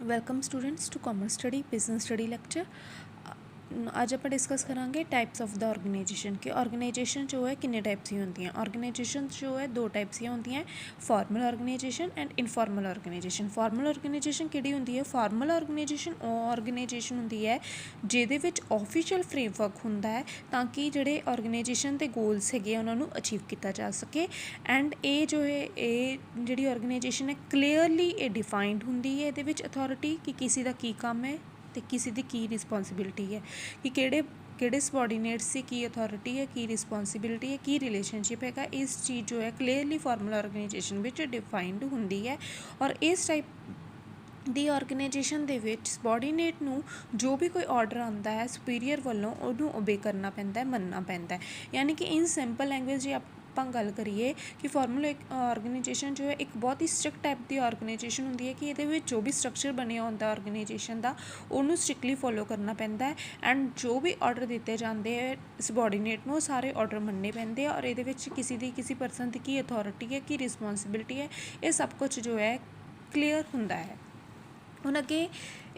Welcome students to commerce study business study lecture. आज आप discuss करांगे टाइप्स ऑफ द ऑर्गेनाइजेशन कि organisation जो है किन्ने टाइप्स की होंदी हैं। ऑर्गेनाइजेशन जो है दो टाइप्स की होंदी हैं, formal organisation and informal organisation. Formal organisation किहड़ी होंदी है? फॉर्मल ऑर्गेनाइजेशन ऑर्गेनाइजेशन होंदी है जिहदे विच ऑफिशियल फ्रेमवर्क हुंदा है ताकि जिहड़े ऑर्गेनाइजेशन के गोल्स हैगे उन्हां नूं अचीव किया जा सके। एंड ये जो है ये जिहड़ी ऑर्गेनाइजेशन है क्लीयरली ये डिफाइंड हुंदी है इहदे विच अथॉरिटी कि किसी का की काम है तो किसी की की रिस्पॉन्सिबिलिटी है कि किहड़े सबॉर्डीनेट्स से की अथॉरिटी है, की रिस्पॉन्सिबिलिटी है, की रिलेशनशिप है। इस चीज़ जो है क्लीयरली फॉर्मल ऑर्गेनाइजेशन विच डिफाइंड हुंदी है। और इस टाइप दी ऑर्गेनाइजेशन दे विच सबॉर्डीनेट नूं जो भी कोई ऑर्डर आता है सुपीरीयर वालों उन्होंने ओबे करना पैंदा है, मनना पैंदा है। यानी कि इन सिंपल लैंग्वेज जी ਆਪਾਂ ਗੱਲ ਕਰੀਏ कि फॉर्मल ऑर्गेनाइजेशन जो है एक बहुत ही स्ट्रिक्ट टाइप की ऑर्गेनाइजेशन होंदी है कि ये जो भी स्ट्रक्चर बनिया होंदा ऑर्गेनाइजेशन का उन्होंने स्ट्रिक्टली फॉलो करना पैंदा है। एंड जो भी ऑर्डर दिते जाते हैं सबॉर्डीनेट में सारे ऑर्डर मनने पैंदे और ये किसी परसन की अथॉरिटी है, की रिस्पॉन्सिबिलिटी है, ये सब कुछ जो है क्लीयर हुंदा है। हुण अगे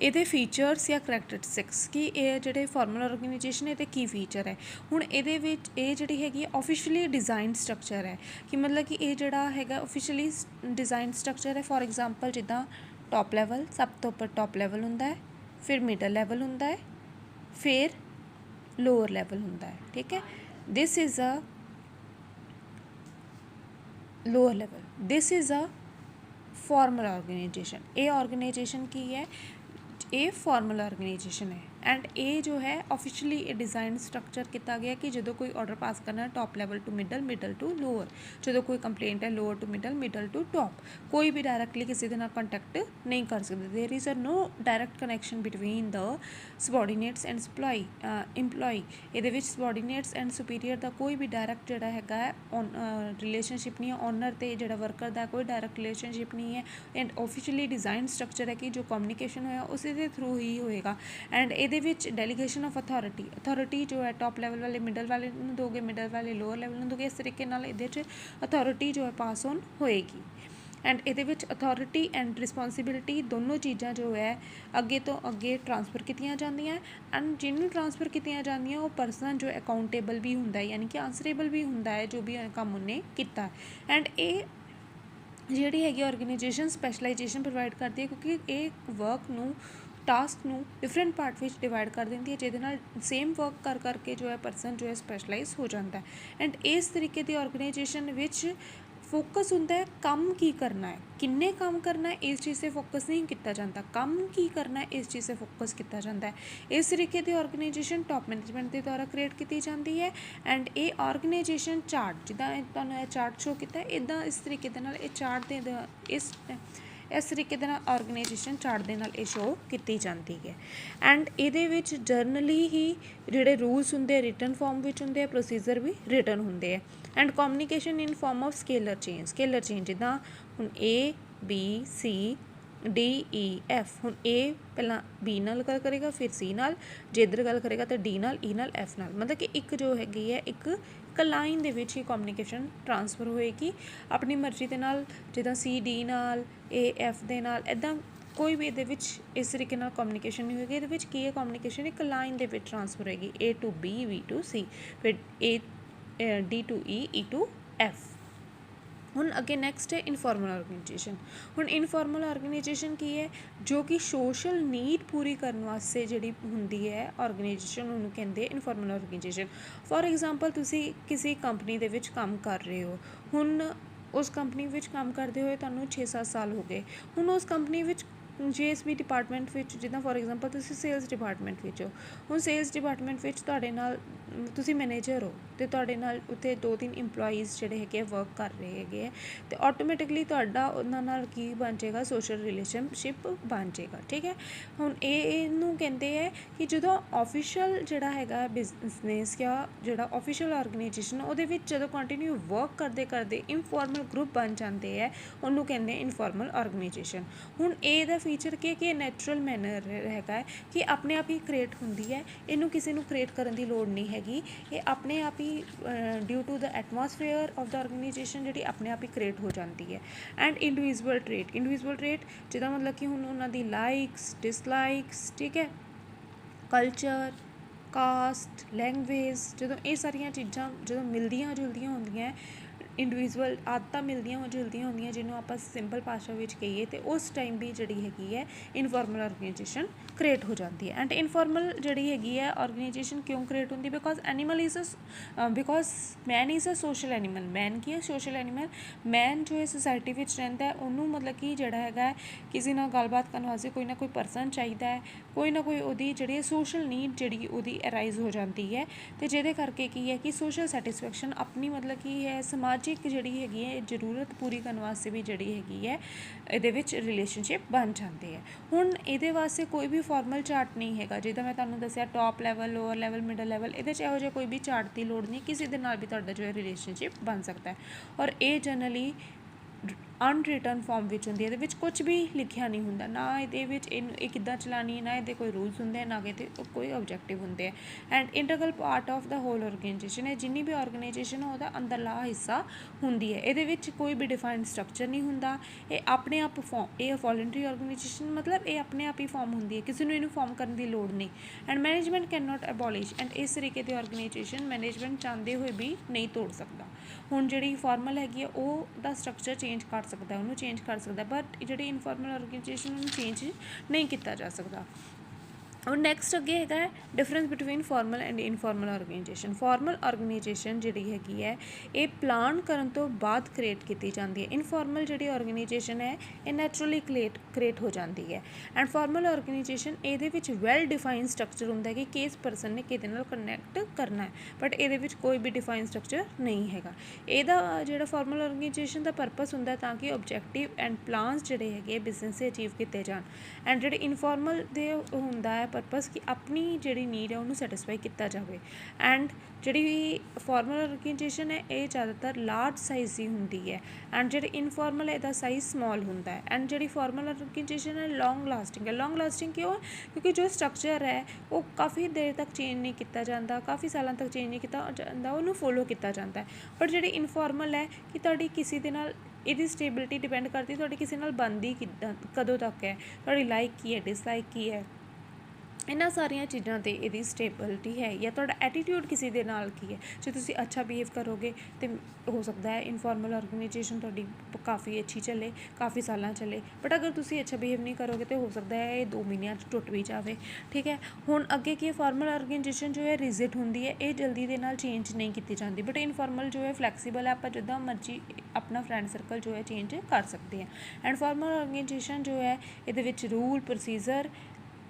ये फीचर्स या करैक्टरिस्टिक्स कि ये जोड़े फॉर्मल ऑर्गेनाइजेशन ये की फीचर है। हुण ये जी हैगी ऑफिशियली डिज़ाइन स्ट्रक्चर है कि मतलब कि ये जोड़ा है ऑफिशियली डिज़ाइन स्ट्रक्चर है। फॉर एग्जाम्पल जिदा टॉप लैवल सब तो उपर टॉप लैवल हुंदा है, फिर मिडल लैवल हुंदा है, फिर लोअर लैवल हुंदा है। ठीक है, this is a lower level, this is a formal organisation. ये ऑर्गेनाइजेशन की है, ये फॉर्मल ऑर्गेनाइजेशन है। एंड ये जो है ऑफिशियली ये डिज़ाइन स्ट्रक्चर किया गया कि जो कोई ऑर्डर पास करना है top level to middle, middle to lower, जो कोई कंप्लेंट है lower to middle, middle to top, कोई भी डायरैक्टली किसी के नाल कंटैक्ट नहीं कर सकते। There is a no direct connection between the subordinates and employee. ये सबॉर्डीनेट्स एंड सुपीरीयर का कोई भी डायरैक्ट जोड़ा है रिलेशनशिप नहीं है। ऑनर तो जोड़ा वर्कर का कोई डायरैक्ट रिलेशनशिप नहीं है। एंड ऑफिशियली डिज़ाइन स्ट्रक्चर है कि जो कम्युनिकेशन होया उसी के थ्रू ही होएगा। एंड ये डेलीगेशन ऑफ अथॉरिटी जो है टॉप लैवल वाले मिडल वाले दोगे, मिडल वाले लोअर लैवल में दोगे। इस तरीके ये अथॉरिटी जो है पास ऑन होएगी। एंड ये अथॉरिटी एंड रिस्पॉन्सिबिलिटी दोनों चीज़ा जो है अगे तो अगे ट्रांसफर कीतियां जांदियां। एंड जिन्होंने ट्रांसफर कीतियां जांदियां वो परसन जो अकाउंटेबल भी हुंदा है, यानी कि आंसरेबल भी हुंदा है जो भी काम उन्हें किया। एंड ये जिहड़ी हैगी ऑर्गेनाइजेशन स्पैशलाइजेशन प्रोवाइड करती है क्योंकि ये वर्क नूं टास्क नूं डिफरेंट पार्ट में डिवाइड कर देती है जिहदे नाल सेम वर्क कर करके जो है परसन जो है स्पैशलाइज हो जाता है। एंड इस तरीके की ऑर्गेनाइजेशन विच फोकस होंदा है काम की करना है, किन्ने काम करना है इस चीज़ से फोकस नहीं किया जाता, काम की करना है इस चीज़ से फोकस किया जाता है। इस तरीके की ऑर्गेनाइजेशन टॉप मैनेजमेंट के द्वारा क्रिएट की जाती है। एंड ये ऑर्गेनाइजेशन चार्ट जिदा तुहानूं चार्ट शो किया इदा इस तरीके ये चार्ट दे इस तरीके ऑर्गेनाइजेशन चार्ट के नाल ये शो की जाती है। एंड ये जर्नली ही जोड़े रूल्स होंगे रिटन फॉर्म में होंगे, प्रोसीजर भी रिटन होंगे। And communication in form of scalar chain जिदा हुण A B C D E F. हुण ए पहला बी नाल गल करेगा, फिर सी नाल, जे इधर गल करेगा तो डी नाल, ई नाल, एफ नाल। मतलब कि एक जो हैगी है एक लाइन दे विच ही कम्युनिकेशन ट्रांसफर होएगी अपनी मर्जी के नाल, जिदा सी डी नाल, ए एफ दे नाल, इदां कोई भी ये इस तरीके नाल कम्युनिकेशन नहीं होगी। ये की है कम्युनिकेशन एक लाइन दे विच ट्रांसफर होएगी, A to B, B to C, फिर A D to E to F. हुण अगे नैक्सट है इनफॉर्मल ऑर्गेनाइजेशन। हुण इनफॉर्मल ऑर्गेनाइजेशन की है जो कि सोशल नीड पूरी करने वास्ते जिहड़ी हुंदी है ऑर्गेनाइजेशन उन्होंने कहते इनफॉर्मल ऑर्गेनाइजेशन। फॉर एग्जाम्पल तुसी किसी कंपनी दे विच काम कर रहे हो, हुण उस कंपनी विच काम करते हुए तुहानूं 6-7 साल हो गए। हुण उस company which GSB department which जिदा फॉर एग्जाम्पल तुसी सेल्स डिपार्टमेंट विच हो, हुण सेल्स डिपार्टमेंट विच तुहाडे नाल तुसी मैनेजर हो तो तुहाडे नाल उत्थे 2-3 इंपलॉईज़ जिहड़े हैगे वर्क कर रहे हैगे तो ऑटोमैटिकली तुहाडा उन्हां नाल की बन जाएगा, सोशल रिलेशनशिप बन जाएगा। ठीक है, हुण इहनूं कहंदे है कि जदों ऑफिशियल जिहड़ा हैगा बिजनेस या जिहड़ा ऑफिशियल ऑर्गेनाइजेशन उहदे विच जदों कंटिन्यू वर्क करते करते इनफॉर्मल ग्रुप बन जाते हैं उन्होंने कहते हैं इनफॉर्मल ऑर्गेनाइजेशन। हुण इहदा ਫੀਚਰ ਕੀ ਹੈ ਕਿ ਇਹ ਨੈਚੁਰਲ ਮੈਨਰ ਹੈਗਾ ਹੈ ਕਿ ਆਪਣੇ ਆਪ ਹੀ ਕ੍ਰੀਏਟ ਹੁੰਦੀ ਹੈ, ਇਹਨੂੰ ਕਿਸੇ ਨੂੰ ਕ੍ਰੀਏਟ ਕਰਨ ਦੀ ਲੋੜ ਨਹੀਂ ਹੈਗੀ, ਇਹ ਆਪਣੇ ਆਪ ਹੀ due to the atmosphere of the organisation ਜਿਹੜੀ ਆਪਣੇ ਆਪ ਹੀ ਕ੍ਰੀਏਟ ਹੋ ਜਾਂਦੀ ਹੈ। ਐਂਡ ਇੰਡੀਵਿਜੂਅਲ ਟ੍ਰੇਟ ਜਿਹਦਾ ਮਤਲਬ ਕਿ ਹੁਣ ਉਹਨਾਂ ਦੀ ਲਾਈਕਸ ਡਿਸਲਾਈਕਸ, ਠੀਕ ਹੈ, ਕਲਚਰ, ਕਾਸਟ, ਲੈਂਗੁਏਜ, ਜਦੋਂ ਇਹ ਸਾਰੀਆਂ ਚੀਜ਼ਾਂ ਜਦੋਂ ਮਿਲਦੀਆਂ ਜੁਲਦੀਆਂ ਹੁੰਦੀਆਂ, ਇੰਡੀਵਿਜੂਅਲ ਆਦਤਾਂ ਮਿਲਦੀਆਂ ਜੁਲਦੀਆਂ ਹੁੰਦੀਆਂ, ਜਿਹਨੂੰ ਆਪਾਂ ਸਿੰਪਲ ਭਾਸ਼ਾ ਵਿੱਚ ਕਹੀਏ, ਅਤੇ ਉਸ ਟਾਈਮ ਵੀ ਜਿਹੜੀ ਹੈਗੀ ਹੈ ਇਨਫੋਰਮਲ ਆਰਗੇਨਾਈਜੇਸ਼ਨ ਕ੍ਰੀਏਟ ਹੋ ਜਾਂਦੀ ਹੈ। ਐਂਡ ਇਨਫੋਰਮਲ ਜਿਹੜੀ ਹੈਗੀ ਹੈ ਆਰਗੇਨਾਈਜੇਸ਼ਨ ਕਿਉਂ ਕ੍ਰੀਏਟ ਹੁੰਦੀ? Because man is a social animal. Man ਕੀ ਹੈ? Social animal. ਮੈਨ ਜੋ ਹੈ ਸੁਸਾਇਟੀ ਵਿੱਚ ਰਹਿੰਦਾ ਹੈ, ਉਹਨੂੰ ਮਤਲਬ ਕਿ ਜਿਹੜਾ ਹੈਗਾ ਕਿਸੇ ਨਾਲ ਗੱਲਬਾਤ ਕਰਨ ਵਾਸਤੇ ਕੋਈ ਨਾ ਕੋਈ ਪਰਸਨ ਚਾਹੀਦਾ ਹੈ, ਕੋਈ ਨਾ ਕੋਈ ਉਹਦੀ ਜਿਹੜੀ ਸੋਸ਼ਲ ਨੀਡ ਜਿਹੜੀ ਉਹਦੀ ਅਰਾਈਜ਼ ਹੋ ਜਾਂਦੀ ਹੈ, ਅਤੇ ਜਿਹਦੇ ਕਰਕੇ ਕੀ ਹੈ ਕਿ ਸੋਸ਼ਲ ਸੈਟਿਸਫੈਕਸ਼ਨ ਆਪਣੀ ਮਤਲਬ ਕੀ ਹੈ ਸਮਾਜਿਕ ਜਿਹੜੀ ਹੈਗੀ ਹੈ ਜ਼ਰੂਰਤ ਪੂਰੀ ਕਰਨ ਵਾਸਤੇ ਵੀ ਜਿਹੜੀ ਹੈਗੀ ਹੈ ਇਹਦੇ ਵਿੱਚ ਰਿਲੇਸ਼ਨਸ਼ਿਪ ਬਣ ਜਾਂਦੇ ਹੈ। ਹੁਣ ਇਹਦੇ ਵਾਸਤੇ ਕੋਈ ਵੀ ਫਾਰਮਲ ਚਾਰਟ ਨਹੀਂ ਹੈਗਾ, ਜਿੱਦਾਂ ਮੈਂ ਤੁਹਾਨੂੰ ਦੱਸਿਆ top level, lower level, middle level, ਇਹਦੇ 'ਚ ਇਹੋ ਜਿਹਾ ਕੋਈ ਵੀ ਚਾਰਟ ਦੀ ਲੋੜ ਨਹੀਂ, ਕਿਸੇ ਦੇ ਨਾਲ ਵੀ ਤੁਹਾਡਾ ਜੋ ਹੈ ਰਿਲੇਸ਼ਨਸ਼ਿਪ ਬਣ ਸਕਦਾ ਹੈ। ਔਰ ਇਹ ਜਨਰਲੀ ਅਨਰਿਟਨ ਫਾਰਮ ਵਿੱਚ ਹੁੰਦੀ ਹੈ, ਇਹਦੇ ਵਿੱਚ ਕੁਝ ਵੀ ਲਿਖਿਆ ਨਹੀਂ ਹੁੰਦਾ, ਨਾ ਇਹਦੇ ਵਿੱਚ ਇਹ ਕਿੱਦਾਂ ਚਲਾਉਣੀ ਹੈ, ਨਾ ਇਹਦੇ ਕੋਈ ਰੂਲਸ ਹੁੰਦੇ ਹੈ, ਨਾ ਕਿਤੇ ਕੋਈ ਆਬਜੈਕਟਿਵ ਹੁੰਦੇ ਹੈ। And integral part of the whole organisation ਹੈ, ਜਿੰਨੀ ਵੀ ਆਰਗੇਨਾਈਜੇਸ਼ਨ ਹੈ ਉਹਦਾ ਅੰਦਰਲਾ ਹਿੱਸਾ ਹੁੰਦੀ ਹੈ। ਇਹਦੇ ਵਿੱਚ ਕੋਈ ਵੀ ਡਿਫਾਈਨਡ ਸਟਰਕਚਰ ਨਹੀਂ ਹੁੰਦਾ, ਇਹ ਆਪਣੇ ਆਪ ਇਹ ਵੋਲੰਟਰੀ ਆਰਗੇਨਾਈਜੇਸ਼ਨ ਮਤਲਬ ਇਹ ਆਪਣੇ ਆਪ ਹੀ ਫਾਰਮ ਹੁੰਦੀ ਹੈ, ਕਿਸੇ ਨੂੰ ਇਹਨੂੰ ਫਾਰਮ ਕਰਨ ਦੀ ਲੋੜ ਨਹੀਂ। And management cannot abolish, and ਇਸ ਤਰੀਕੇ ਦੀ ਆਰਗੇਨਾਈਜੇਸ਼ਨ ਮੈਨੇਜਮੈਂਟ ਚਾਹੁੰਦੇ ਹੋਏ ਵੀ ਨਹੀਂ ਤੋੜ ਸਕਦਾ। ਹੁਣ ਜਿਹੜੀ ਫਾਰਮਲ ਹੈਗੀ ਹੈ ਉਹ ਦਾ ਸਟਰਕਚਰ ਚੇਂਜ ਕਰ ਸਕਦਾ, ਉਹਨੂੰ ਚੇਂਜ ਕਰ ਸਕਦਾ, ਬਟ ਜਿਹੜੀ ਇਨਫੋਰਮਲ ਆਰਗੇਨਾਈਜੇਸ਼ਨ ਉਹਨੂੰ ਚੇਂਜ ਨਹੀਂ ਕੀਤਾ ਜਾ ਸਕਦਾ। ਔਰ ਨੈਕਸਟ ਅੱਗੇ ਹੈਗਾ ਹੈ difference between formal and informal organisation. Formal organisation ਜਿਹੜੀ ਹੈਗੀ ਹੈ ਇਹ ਪਲਾਨ ਕਰਨ ਤੋਂ ਬਾਅਦ ਕ੍ਰੀਏਟ ਕੀਤੀ ਜਾਂਦੀ ਹੈ। ਇਨਫੋਰਮਲ ਜਿਹੜੀ ਆਰਗੇਨਾਈਜੇਸ਼ਨ ਹੈ ਇਹ ਨੈਚੁਰਲੀ ਕ੍ਰੀਏਟ ਹੋ ਜਾਂਦੀ ਹੈ। ਐਂਡ ਫਾਰਮਲ ਆਰਗੇਨਾਈਜੇਸ਼ਨ ਇਹਦੇ ਵਿੱਚ ਵੈਲ ਡਿਫਾਈਨ ਸਟਰਕਚਰ ਹੁੰਦਾ ਕਿ ਕਿਸ ਪਰਸਨ ਨੇ ਕਿਹਦੇ ਨਾਲ ਕਨੈਕਟ ਕਰਨਾ ਹੈ, ਬਟ ਇਹਦੇ ਵਿੱਚ ਕੋਈ ਵੀ ਡਿਫਾਈਨ ਸਟਰਕਚਰ ਨਹੀਂ ਹੈਗਾ। ਇਹਦਾ ਜਿਹੜਾ ਫਾਰਮਲ ਆਰਗੇਨਾਈਜੇਸ਼ਨ ਦਾ ਪਰਪਸ ਹੁੰਦਾ ਤਾਂ ਕਿ ਓਬਜੈਕਟਿਵ ਐਂਡ ਪਲਾਨਸ ਜਿਹੜੇ ਹੈਗੇ ਬਿਜ਼ਨਸ ਦੇ ਅਚੀਵ ਕੀਤੇ ਜਾਣ। ਐਂਡ ਜਿਹੜੇ ਇਨਫੋਰਮਲ ਦੇ ਹੁੰਦਾ ਹੈ ਪਰਪਸ ਕਿ ਆਪਣੀ ਜਿਹੜੀ ਨੀਡ ਹੈ ਉਹਨੂੰ ਸੈਟਿਸਫਾਈ ਕੀਤਾ ਜਾਵੇ। ਐਂਡ ਜਿਹੜੀ ਫਾਰਮਲ ਆਰਗੇਨਾਈਜੇਸ਼ਨ ਹੈ ਇਹ ਜ਼ਿਆਦਾਤਰ ਲਾਰਜ ਸਾਈਜ਼ ਦੀ ਹੁੰਦੀ ਹੈ, ਐਂਡ ਜਿਹੜੀ ਇਨਫੋਰਮਲ ਇਹਦਾ ਸਾਈਜ਼ ਸਮੋਲ ਹੁੰਦਾ ਹੈ। ਐਂਡ ਜਿਹੜੀ ਫਾਰਮਲ ਆਰਗੇਨਾਈਜੇਸ਼ਨ ਹੈ ਲੌਂਗ ਲਾਸਟਿੰਗ ਹੈ। ਲੌਂਗ ਲਾਸਟਿੰਗ ਕਿਉਂ ਹੈ? ਕਿਉਂਕਿ ਜੋ ਸਟਰਕਚਰ ਹੈ ਉਹ ਕਾਫੀ ਦੇਰ ਤੱਕ ਚੇਂਜ ਨਹੀਂ ਕੀਤਾ ਜਾਂਦਾ, ਕਾਫੀ ਸਾਲਾਂ ਤੱਕ ਚੇਂਜ ਨਹੀਂ ਕੀਤਾ ਜਾਂਦਾ, ਉਹਨੂੰ ਫੋਲੋ ਕੀਤਾ ਜਾਂਦਾ ਹੈ। ਬਟ ਜਿਹੜੀ ਇਨਫੋਰਮਲ ਹੈ ਕਿ ਤੁਹਾਡੀ ਕਿਸੇ ਦੇ ਨਾਲ ਇਹਦੀ ਸਟੇਬਿਲਿਟੀ ਡਿਪੈਂਡ ਕਰਦੀ ਤੁਹਾਡੀ ਕਿਸੇ ਨਾਲ ਬਣਦੀ ਕਦੋਂ ਤੱਕ ਹੈ, ਤੁਹਾਡੀ ਲਾਈਕ ਕੀ ਹੈ, ਡਿਸਲਾਈਕ ਕੀ ਹੈ, ਇਹਨਾਂ ਸਾਰੀਆਂ ਚੀਜ਼ਾਂ 'ਤੇ ਇਹਦੀ ਸਟੇਬਿਲਿਟੀ ਹੈ। ਜਾਂ ਤੁਹਾਡਾ ਐਟੀਟਿਊਡ ਕਿਸੇ ਦੇ ਨਾਲ ਕੀ ਹੈ, ਜੇ ਤੁਸੀਂ ਅੱਛਾ ਬਿਹੇਵ ਕਰੋਗੇ ਤਾਂ ਹੋ ਸਕਦਾ ਹੈ ਇਨਫੋਰਮਲ ਆਰਗੇਨਾਈਜੇਸ਼ਨ ਤੁਹਾਡੀ ਕਾਫੀ ਅੱਛੀ ਚੱਲੇ, ਕਾਫੀ ਸਾਲਾਂ ਚੱਲੇ, ਬਟ ਅਗਰ ਤੁਸੀਂ ਅੱਛਾ ਬਿਹੇਵ ਨਹੀਂ ਕਰੋਗੇ ਤਾਂ ਹੋ ਸਕਦਾ ਹੈ ਇਹ 2 ਮਹੀਨਿਆਂ 'ਚ ਟੁੱਟ ਵੀ ਜਾਵੇ। ਠੀਕ ਹੈ, ਹੁਣ ਅੱਗੇ ਕੀ ਫਾਰਮਲ ਆਰਗੇਨਾਈਜੇਸ਼ਨ ਜੋ ਹੈ ਰਿਜਿਡ ਹੁੰਦੀ ਹੈ, ਇਹ ਜਲਦੀ ਦੇ ਨਾਲ ਚੇਂਜ ਨਹੀਂ ਕੀਤੀ ਜਾਂਦੀ, ਬਟ ਇਨਫੋਰਮਲ ਜੋ ਹੈ ਫਲੈਕਸੀਬਲ ਹੈ, ਆਪਾਂ ਜਿੱਦਾਂ ਮਰਜ਼ੀ ਆਪਣਾ ਫਰੈਂਡ ਸਰਕਲ ਜੋ ਹੈ ਚੇਂਜ ਕਰ ਸਕਦੇ ਹਾਂ। ਐਂਡ ਫਾਰਮਲ ਆਰਗੇਨਾਈਜੇਸ਼ਨ ਜੋ ਹੈ ਇਹਦੇ ਵਿੱਚ rule procedure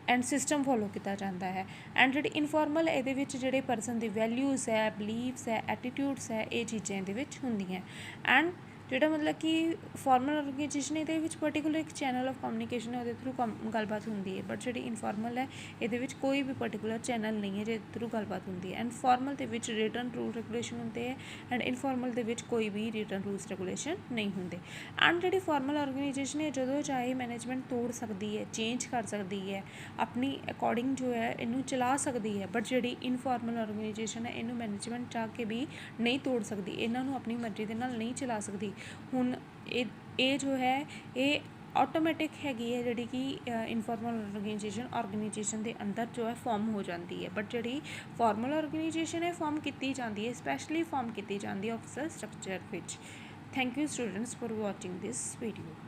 and system follow ਕੀਤਾ ਜਾਂਦਾ ਹੈ। ਐਂਡ ਜਿਹੜੀ ਇਨਫੋਰਮਲ ਇਹਦੇ ਵਿੱਚ ਜਿਹੜੇ ਪਰਸਨ ਦੀ ਵੈਲਿਊਜ਼ ਹੈ, ਬਲੀਵਸ ਹੈ, ਐਟੀਟਿਊਡਸ ਹੈ, ਇਹ ਚੀਜ਼ਾਂ ਇਹਦੇ ਵਿੱਚ ਹੁੰਦੀਆਂ। ਐਂਡ ਜਿਹੜਾ ਮਤਲਬ ਕਿ ਫਾਰਮਲ ਆਰਗੇਨਾਈਜੇਸ਼ਨ ਇਹਦੇ ਵਿੱਚ ਪਰਟੀਕੂਲਰ ਇੱਕ ਚੈਨਲ ਆਫ ਕਮਿਊਨੀਕੇਸ਼ਨ ਹੈ, ਉਹਦੇ ਥਰੂ ਗੱਲਬਾਤ ਹੁੰਦੀ ਹੈ, ਬਟ ਜਿਹੜੀ ਇਨਫੋਰਮਲ ਹੈ ਇਹਦੇ ਵਿੱਚ ਕੋਈ ਵੀ ਪਰਟੀਕੂਲਰ ਚੈਨਲ ਨਹੀਂ ਹੈ ਜਿਹਦੇ ਥਰੂ ਗੱਲਬਾਤ ਹੁੰਦੀ ਹੈ। ਐਂਡ ਫਾਰਮਲ ਦੇ ਵਿੱਚ ਰਿਟਨ ਰੂਲ ਰੈਗੂਲੇਸ਼ਨ ਹੁੰਦੇ ਹੈ, ਐਂਡ ਇਨਫੋਰਮਲ ਦੇ ਵਿੱਚ ਕੋਈ ਵੀ ਰਿਟਨ ਰੂਲਸ ਰੈਗੂਲੇਸ਼ਨ ਨਹੀਂ ਹੁੰਦੇ। ਐਂਡ ਜਿਹੜੀ ਫਾਰਮਲ ਆਰਗੇਨਾਈਜੇਸ਼ਨ ਹੈ ਜਦੋਂ ਚਾਹੇ ਮੈਨੇਜਮੈਂਟ ਤੋੜ ਸਕਦੀ ਹੈ, ਚੇਂਜ ਕਰ ਸਕਦੀ ਹੈ, ਆਪਣੀ ਅਕੋਰਡਿੰਗ ਜੋ ਹੈ ਇਹਨੂੰ ਚਲਾ ਸਕਦੀ ਹੈ, ਬਟ ਜਿਹੜੀ ਇਨਫੋਰਮਲ ਆਰਗੇਨਾਈਜੇਸ਼ਨ ਹੈ ਇਹਨੂੰ ਮੈਨੇਜਮੈਂਟ ਚਾਹ ਕੇ ਵੀ ਨਹੀਂ ਤੋੜ ਸਕਦੀ, ਇਹਨਾਂ ਨੂੰ ਆਪਣੀ ਮਰਜ਼ੀ ਦੇ ਨਾਲ ਨਹੀਂ ਚਲਾ ਸਕਦੀ। ਹੁਣ ਇਹ ਜੋ ਹੈ ਇਹ ਆਟੋਮੈਟਿਕ ਹੈਗੀ ਹੈ ਜਿਹੜੀ ਕਿ ਇਨਫੋਰਮਲ ਆਰਗੇਨਾਈਜੇਸ਼ਨ ਦੇ ਅੰਦਰ ਜੋ ਹੈ ਫਾਰਮ ਹੋ ਜਾਂਦੀ ਹੈ, ਬਟ ਜਿਹੜੀ ਫਾਰਮਲ ਆਰਗੇਨਾਈਜੇਸ਼ਨ ਹੈ ਫਾਰਮ ਕੀਤੀ ਜਾਂਦੀ ਹੈ, ਸਪੈਸ਼ਲੀ ਫਾਰਮ ਕੀਤੀ ਜਾਂਦੀ ਹੈ ਆਫ ਦ ਸਟਰਕਚਰ ਵਿੱਚ। Thank you students for watching this video.